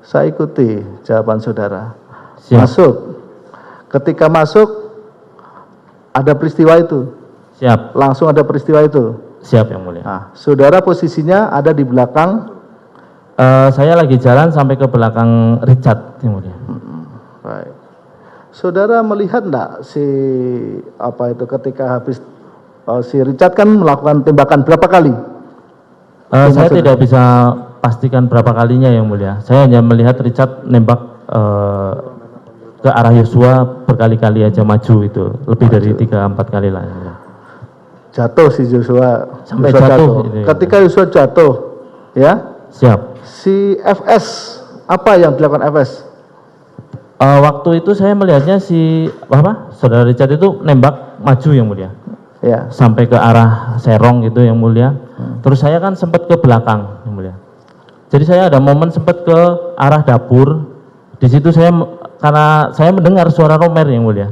Saya ikuti jawaban saudara. Siap. Masuk. Ketika masuk, ada peristiwa itu. Siap. Langsung ada peristiwa itu. Siap yang mulia. Nah, saudara posisinya ada di belakang. Saya lagi jalan sampai ke belakang Richard yang mulia. Baik. Saudara melihat enggak si ketika habis si Richard kan melakukan tembakan berapa kali? Saya tidak bisa pastikan berapa kalinya yang mulia. Saya hanya melihat Richard nembak ke arah Yosua berkali-kali aja maju itu. Lebih dari 3-4 kali lah yang mulia. Jatuh si Joshua. Sampai Joshua jatuh. Ketika Joshua jatuh, ya. Siap. Si FS, apa yang dilakukan FS? Waktu itu saya melihatnya saudara Richard itu nembak maju yang mulia. Ya. Sampai ke arah Serong gitu yang mulia. Terus saya kan sempat ke belakang yang mulia. Jadi saya ada momen sempat ke arah dapur. Di situ karena saya mendengar suara Romer yang mulia.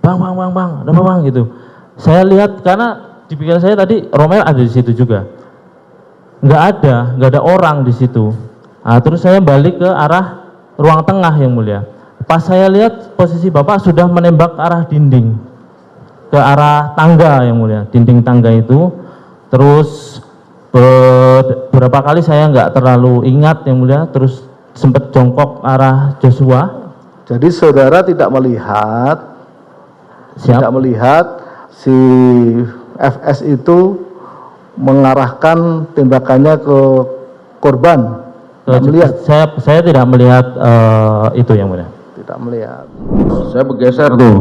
Bang, ada apa bang gitu. Saya lihat karena di pikiran saya tadi Romer ada di situ juga. Nggak ada orang di situ. Nah, terus saya balik ke arah ruang tengah yang mulia. Pas saya lihat posisi Bapak sudah menembak ke arah dinding, ke arah tangga yang mulia, dinding tangga itu. Terus beberapa kali saya nggak terlalu ingat yang mulia, terus sempat jongkok arah Joshua. Jadi saudara tidak melihat, si FS itu mengarahkan tembakannya ke korban. Saya tidak melihat itu yang mulia. Tidak melihat. Saya bergeser tuh,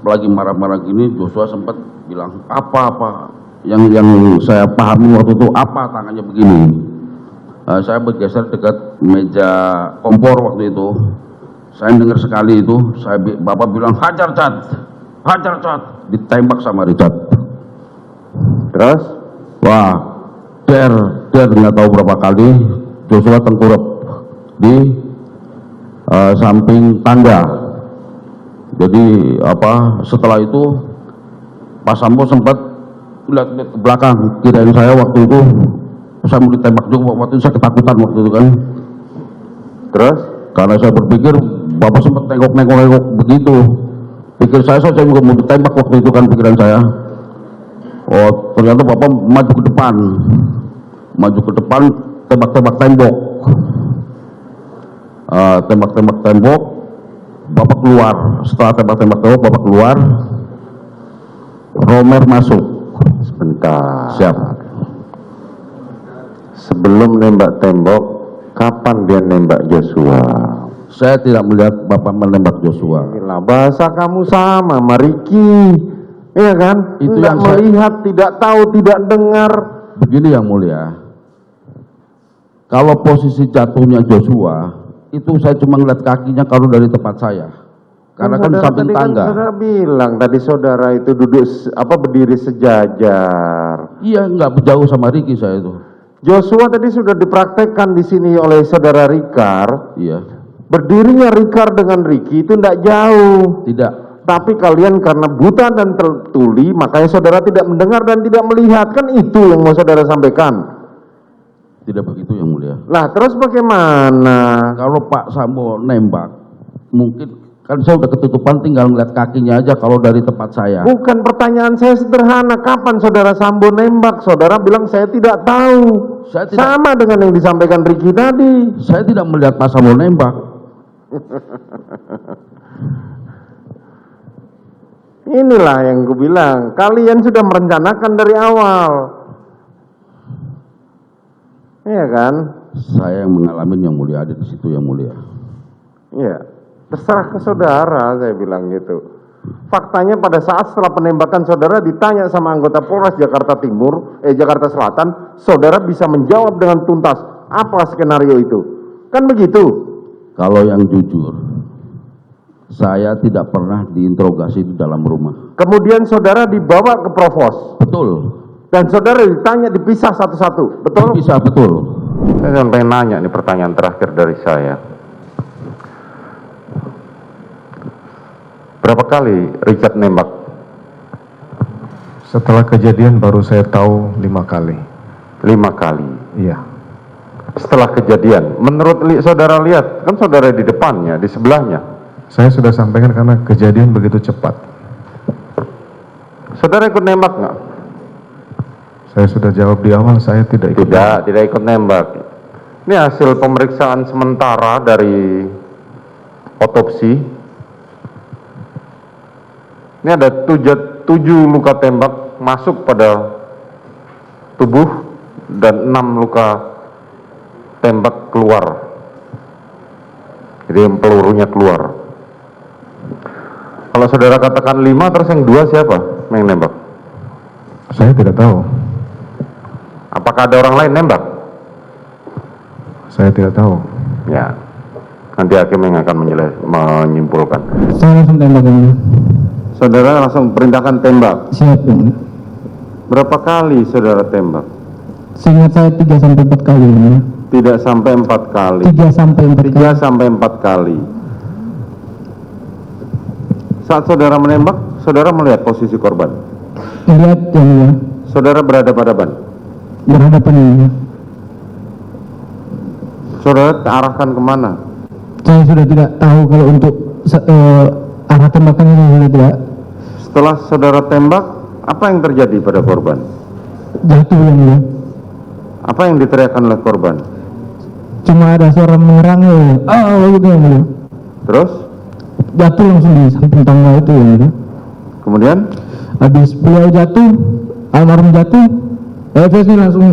lagi marah-marah gini. Joshua sempat bilang apa yang saya pahami waktu itu apa tangannya begini. Saya bergeser dekat meja kompor waktu itu. Saya dengar sekali itu. Bapak bilang hajar Cat, ditembak sama Richard. Terus, wah, nggak tahu berapa kali Joshua tengkurap di samping tangga. Jadi setelah itu Pak Sambo sempat lihat ke belakang, kirain saya waktu itu saya mau ditembak juga. Waktu itu saya ketakutan waktu itu kan. Terus karena saya berpikir Bapak sempat nengok begitu, pikir saya juga mau ditembak waktu itu kan pikiran saya. Oh, ternyata Bapak maju ke depan, tembak-tembak tembok, Bapak keluar. Setelah tembak-tembak tembok, Bapak keluar, Romer masuk. Sebentar. Siap. Sebelum nembak tembok, kapan dia nembak Joshua? Saya tidak melihat Bapak menembak Joshua. Inilah bahasa kamu sama, Mariki. Iya kan? Itu tidak yang saya melihat, tidak tahu, tidak dengar. Begini yang mulia, kalau posisi jatuhnya Joshua itu saya cuma ngeliat kakinya kalau dari tempat saya, karena kan di samping tangga. Saudara bilang tadi saudara itu duduk berdiri sejajar. Iya, nggak jauh sama Ricky saya itu. Joshua tadi sudah dipraktekkan di sini oleh saudara Ricard. Iya. Berdirinya Ricard dengan Ricky itu tidak jauh. Tidak. Tapi kalian karena buta dan tertuli, makanya saudara tidak mendengar dan tidak melihat. Kan itu yang mau saudara sampaikan. Tidak begitu yang mulia. Lah terus bagaimana? Kalau Pak Sambo nembak, mungkin kan saya udah ketutupan, tinggal ngeliat kakinya aja kalau dari tempat saya. Bukan, pertanyaan saya sederhana. Kapan saudara Sambo nembak? Saudara bilang saya tidak tahu. Sama dengan yang disampaikan Ricky tadi. Saya tidak melihat Pak Sambo nembak. Inilah yang gue bilang, kalian sudah merencanakan dari awal. Iya kan? Saya yang mengalami yang mulia, ada di situ yang mulia. Iya, terserah ke saudara, saya bilang gitu. Faktanya pada saat setelah penembakan saudara ditanya sama anggota Polres Jakarta Jakarta Selatan, saudara bisa menjawab dengan tuntas apa skenario itu. Kan begitu? Kalau yang jujur, saya tidak pernah diinterogasi di dalam rumah. Kemudian saudara dibawa ke Provos. Betul. Dan saudara ditanya dipisah satu-satu, betul? Dipisah, betul. Saya pengen nanya nih, pertanyaan terakhir dari saya. Berapa kali Richard nembak? Setelah kejadian baru saya tahu 5 kali. 5 kali. Iya. setelah kejadian? Menurut saudara lihat, kan saudara di depannya, di sebelahnya. Saya sudah sampaikan karena kejadian begitu cepat. Saudara ikut nembak nggak? Saya sudah jawab di awal, saya tidak ikut. Tidak ikut nembak. Ini hasil pemeriksaan sementara dari otopsi. Ini ada 7 luka tembak masuk pada tubuh dan 6 luka tembak keluar. Jadi pelurunya keluar. Kalau saudara katakan 5, terus yang 2 siapa yang nembak? Saya tidak tahu. Apakah ada orang lain nembak? Saya tidak tahu. Ya, nanti hakim yang akan menyimpulkan. Saya langsung tembak yang mulia. Saudara langsung perintahkan tembak. Siap yang mulia. Berapa kali saudara tembak? Seingat saya 3 sampai 4 kali yang mulia. Tidak sampai 4 kali. 3 sampai 4 kali. 3 sampai 4 kali. Saat saudara menembak, saudara melihat posisi korban. Melihat yang mulia. Saudara berhadapan-hadapan. Berhadapan yang mulia. Saudara arahkan kemana? Saya sudah tidak tahu kalau untuk arah tembakannya saya sudah tidak. Setelah saudara tembak, apa yang terjadi pada korban? Jatuh yang mulia. Apa yang diteriakkan oleh korban? Cuma ada suara mengerang ya. Begitu yang mulia. Terus? Jatuh langsung di samping tangga itu yang mulia. Kemudian? Habis beliau jatuh, almarhum jatuh, EFS ini langsung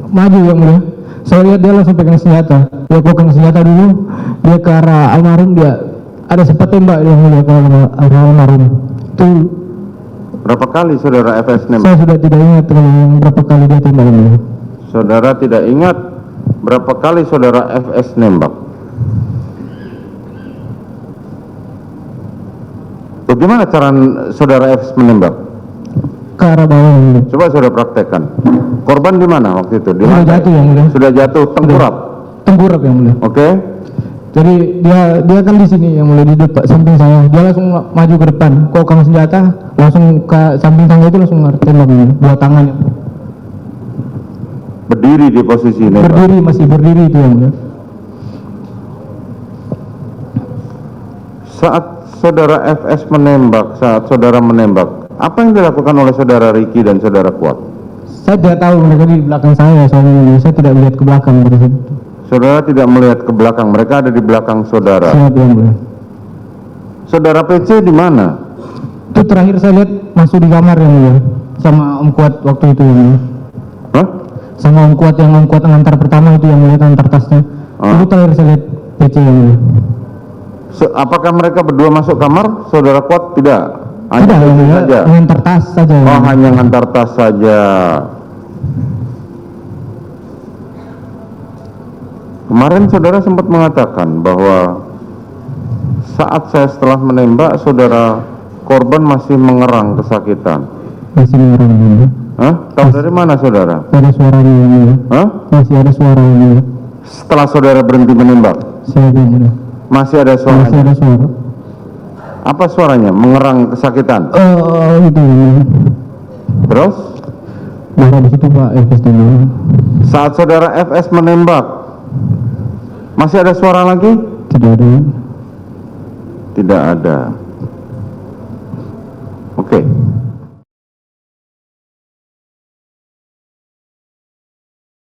maju yang mulia. Saya lihat dia langsung pegang senjata. Dia pegang senjata dulu, dia ke arah almarhum, dia ada sempat tembak yang mulia ke arah almarhum. Itu Berapa kali saudara FS nembak? saya sudah tidak ingat berapa kali dia tembak yang mulia. Saudara tidak ingat berapa kali saudara FS nembak? Bagaimana cara saudara FS menembak? Ke arah bawah yang mulia. Coba saudara praktekkan. Korban di mana waktu itu? Di Sudah lantai? jatuh yang mulia. Sudah jatuh tengkurap. Tengkurap yang mulia. Oke. Jadi dia kan di sini yang mulai di depan samping saya. Dia langsung maju ke depan, kokang senjata, langsung ke samping tangga itu langsung tembak ini, dua tangannya. Berdiri di posisi nembak. Berdiri, masih berdiri itu yang mulia. Saat saudara FS menembak, saat saudara menembak, apa yang dilakukan oleh saudara Ricky dan saudara Kuat? Saya tidak tahu mereka di belakang saya, soalnya saya tidak melihat ke belakang pada saat itu. Saudara tidak melihat ke belakang, mereka ada di belakang saudara. Siap yang mulia. Saudara PC di mana? Itu terakhir saya lihat masuk di kamar yang mulia, sama Om Kuat waktu itu yang mulia. Hah? Sama Om Kuat yang ngantar pertama itu yang mulia ngantar tasnya. Itu terakhir saya lihat PC yang mulia. Apakah mereka berdua masuk kamar? Saudara Kuat tidak? Tidak yang mulia, saja. ngantar tas saja. yang Oh, mulia. hanya ngantar tas saja. Kemarin saudara sempat mengatakan bahwa saat saya setelah menembak, saudara korban masih mengerang kesakitan. Masih mengerang yang mulia. Hah? Tahu dari mana saudara? Ada suaranya yang mulia. Hah? Masih ada suara yang mulia. Setelah saudara berhenti menembak, Saya yang mulia. masih ada Masih suaranya. ada suara. Apa suaranya? Mengerang kesakitan. Itu yang mulia. Terus, Darah di situ Pak FS yang mulia. saat saudara FS menembak, masih ada suara lagi? Tidak ada. Tidak ada. Oke.